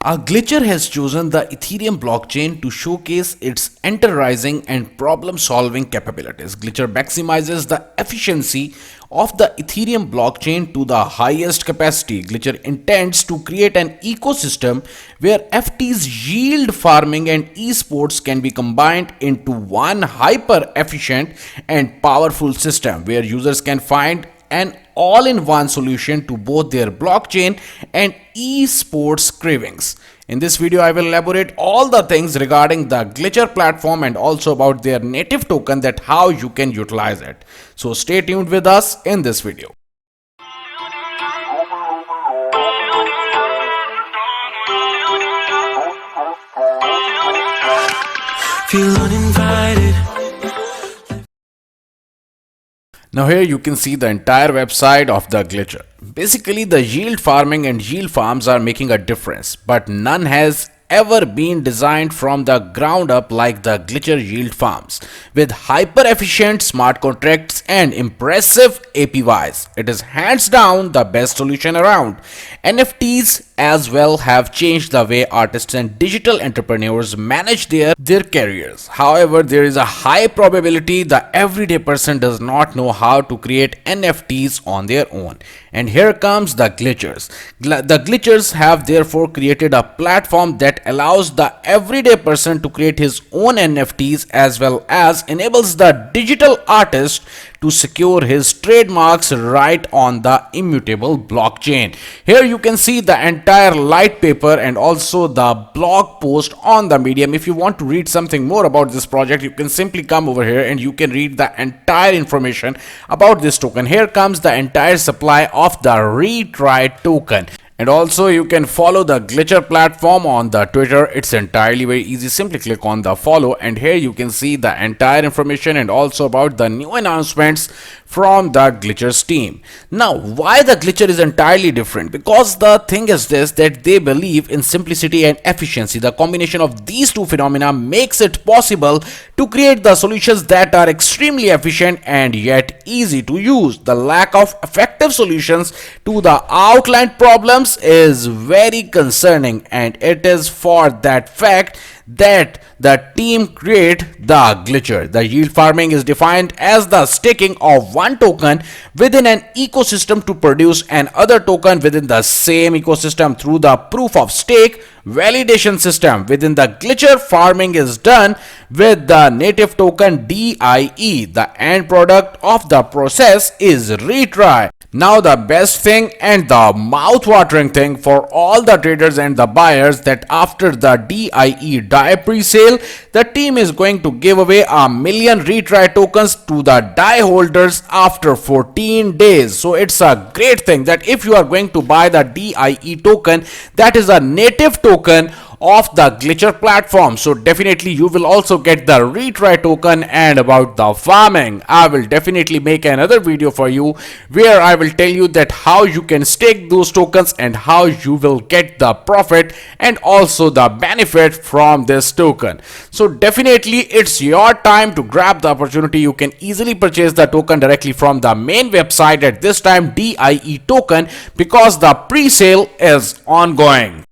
A glitcher has chosen the Ethereum blockchain to showcase its enterprising and problem-solving capabilities. Glitcher maximizes the efficiency of the Ethereum blockchain to the highest capacity. Glitcher intends to create an ecosystem where FT's yield farming and esports can be combined into one hyper-efficient and powerful system where users can find an all-in-one solution to both their blockchain and esports cravings. In this video, I will elaborate all the things regarding the Glitcher platform and also about their native token, that how you can utilize it. So stay tuned with us in this video. Feel uninvited. Now here you can see the entire website of the Glitcher. Basically, the yield farming and yield farms are making a difference, but none has ever been designed from the ground up like the Glitcher yield farms. With hyper efficient smart contracts and impressive APYs, it is hands down the best solution around. NFTs as well have changed the way artists and digital entrepreneurs manage their careers. However, there is a high probability the everyday person does not know how to create NFTs on their own. And here comes the Glitchers. The Glitchers have therefore created a platform that allows the everyday person to create his own NFTs, as well as enables the digital artist to secure his trademarks right on the immutable blockchain. Here you can see the entire light paper and also the blog post on the Medium. If you want to read something more about this project, you can simply come over here and you can read the entire information about this token. Here comes the entire supply of the retry token. And also you can follow the Glitcher platform on the Twitter. It's entirely very easy. Simply click on the follow and here you can see the entire information and also about the new announcements from the Glitcher's team. Now, why the Glitcher is entirely different? Because the thing is this, that they believe in simplicity and efficiency. The combination of these two phenomena makes it possible to create the solutions that are extremely efficient and yet easy to use. The lack of effective solutions to the outlined problems is very concerning, and it is for that fact that the team create the Glitcher. The yield farming is defined as the staking of one token within an ecosystem to produce another token within the same ecosystem through the proof of stake validation system. Within the Glitcher, farming is done with the native token DIE. The end product of the process is retry. Now the best thing and the mouth-watering thing for all the traders and the buyers, that after the DIE pre-sale, the team is going to give away 1 million retry tokens to the DIE holders after 14 days. So it's a great thing that if you are going to buy the DIE token, that is a native token of the Glitcher platform, so definitely you will also get the retry token. And about the farming, I will definitely make another video for you where I will tell you that how you can stake those tokens and how you will get the profit and also the benefit from this token. So definitely it's your time to grab the opportunity. You can easily purchase the token directly from the main website at this time, DIE token, because the pre-sale is ongoing.